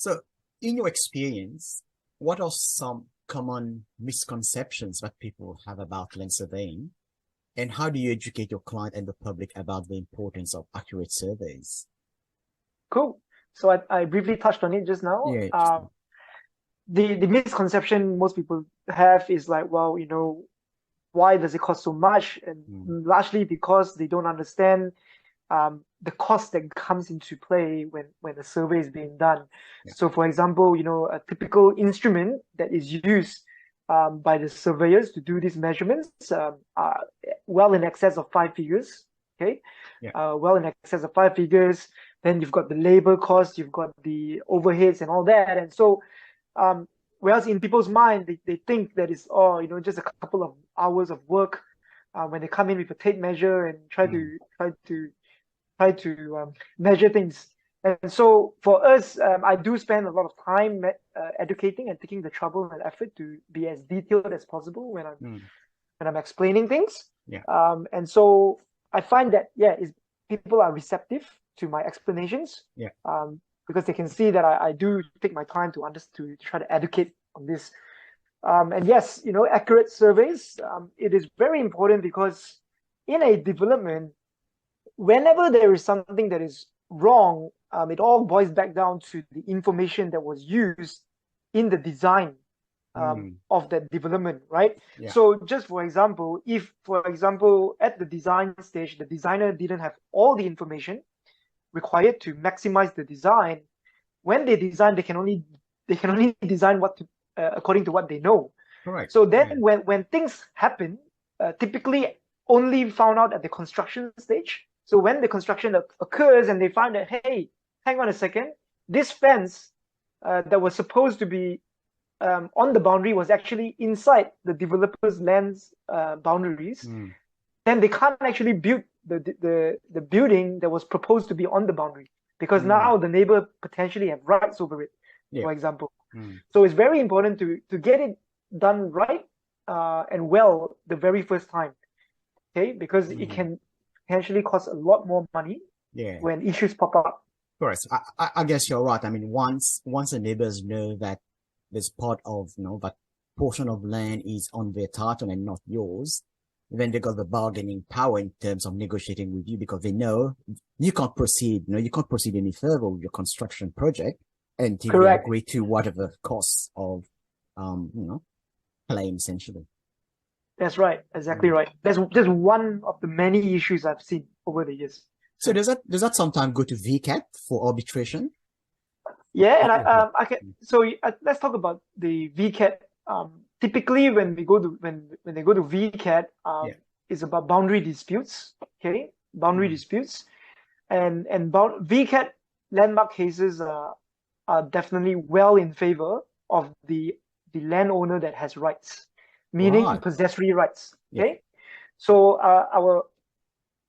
So, in your experience, what are some common misconceptions that people have about land surveying? And how do you educate your client and the public about the importance of accurate surveys? Cool. So I briefly touched on it just now. Yeah, just The misconception most people have is like, well, why does it cost so much? And mm, largely because they don't understand the cost that comes into play when a survey is being done. yeah, So, for example, a typical instrument that is used by the surveyors to do these measurements are well in excess of 5 figures. Okay, yeah, well in excess of 5 figures. Then you've got the labor cost, you've got the overheads and all that. And so, whereas in people's mind, they think that it's just a couple of hours of work when they come in with a tape measure and mm, try to measure things. And so for us, I do spend a lot of time educating and taking the trouble and effort to be as detailed as possible mm, when I'm explaining things. yeah, And so I find that people are receptive to my explanations, yeah, because they can see that I do take my time to try to educate on this. And yes, accurate surveys, it is very important because in a development, whenever there is something that is wrong, it all boils back down to the information that was used in the design mm, of that development, right? yeah, So just for example, if, for example, at the design stage, the designer didn't have all the information required to maximize the design, when they design, they can only design according to what they know. correct. So then Yeah, when things happen, typically only found out at the construction stage. So when the construction occurs and they find that, hey, hang on a second, this fence that was supposed to be on the boundary was actually inside the developer's land's boundaries, mm, then they can't actually build the building that was proposed to be on the boundary because mm, now the neighbor potentially have rights over it, yeah, for example. mm, So it's very important to get it done right and well the very first time, okay? Because it mm, can potentially cost a lot more money yeah. when issues pop up. Correct. I guess you're right. I mean, once the neighbors know that this part of, that portion of land is on their title and not yours, then they got the bargaining power in terms of negotiating with you because they know you can't proceed, you can't proceed any further with your construction project until they Correct. agree to whatever costs of, claim essentially. That's right. Exactly Mm. right. That's just one of the many issues I've seen over the years. So does that sometimes go to VCAT for arbitration? Yeah, and Okay. I can. So let's talk about the VCAT. Typically, when they go to VCAT, Yeah. it's about boundary disputes. Okay, boundary Mm. disputes, and VCAT landmark cases are definitely well in favor of the landowner that has rights, meaning Right. possessory rights. Yeah. Okay, so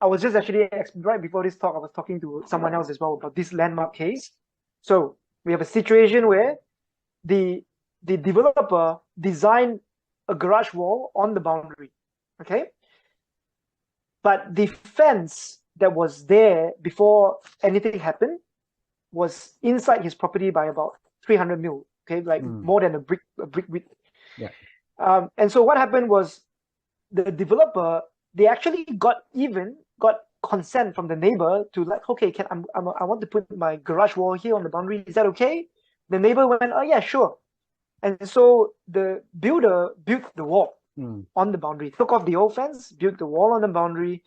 I was just actually right before this talk, I was talking to someone else as well about this landmark case. So we have a situation where the the developer designed a garage wall on the boundary, okay? But the fence that was there before anything happened was inside his property by about 300 mil, okay, like Mm. more than a brick width. Yeah. And so what happened was the developer, they actually got consent from the neighbor to like, okay, I want to put my garage wall here on the boundary. Is that okay? The neighbor went, oh yeah, sure. And so the builder built the wall Mm. on the boundary, took off the old fence, built the wall on the boundary.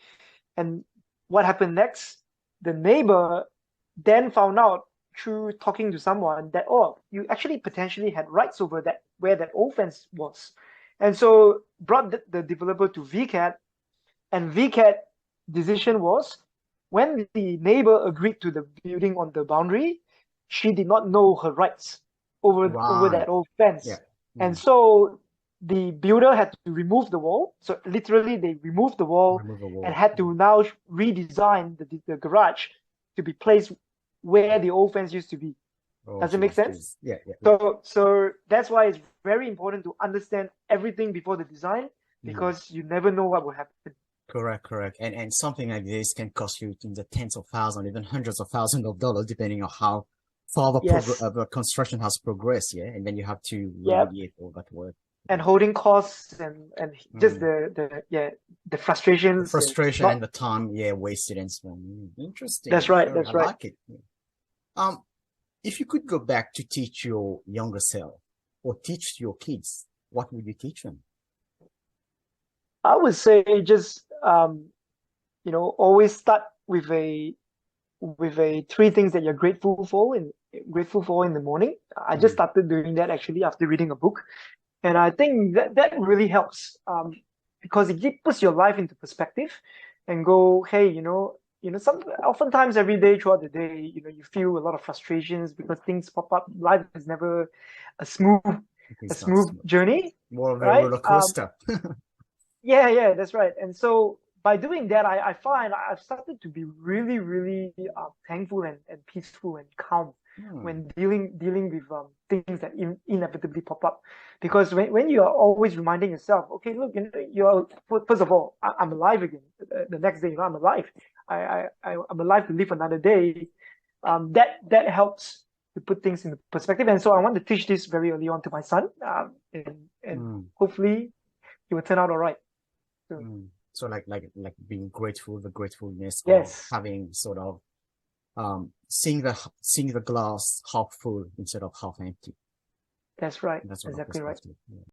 And what happened next? The neighbor then found out through talking to someone that, oh, you actually potentially had rights over that where that old fence was. And so brought the developer to VCAT, and VCAT decision was when the neighbor agreed to the building on the boundary, she did not know her rights over Right. that old Yeah. fence. And Mm. so the builder had to remove the wall. So literally they removed the wall Remove a and wall. had to now redesign the garage to be placed where the old fence used to be. Oh, Does it make geez, sense? geez. Yeah, yeah, yeah. So that's why it's very important to understand everything before the design Mm. because you never know what will happen. Correct, correct. And something like this can cost you in the tens of thousands, even hundreds of thousands of dollars, depending on how further Yes. the construction has progressed, yeah, and then you have to Yeah. remediate all that work. And holding costs and just Mm. the The frustrations and frustration not. and the time, yeah, wasted and so on. That's Interesting. right. Sure, I That's right. like it. Yeah. Um, if you could go back to teach your younger self or teach your kids, what would you teach them? I would say just always start with a three things that you're grateful for in the morning. I just Mm. started doing that actually after reading a book, and I think that really helps because puts your life into perspective, and go, hey, some oftentimes every day throughout the day, you feel a lot of frustrations because things pop up. Life is never a smooth It a is not smooth smooth. journey, More of a right? roller coaster. Yeah, that's right. And so by doing that, I find I've started to be really, really thankful and peaceful and calm Hmm. when dealing with things that inevitably pop up. Because when you are always reminding yourself, okay, look, you're first of all, I'm alive again. The next day, I'm alive. I'm alive to live another day. That helps to put things into perspective. And so I want to teach this very early on to my son, and Hmm. hopefully it will turn out all right. So, Hmm. So like being grateful, the gratefulness of yes, having sort of seeing the glass half full instead of half empty. that's right. That's sort of Exactly right. perspective. Yeah.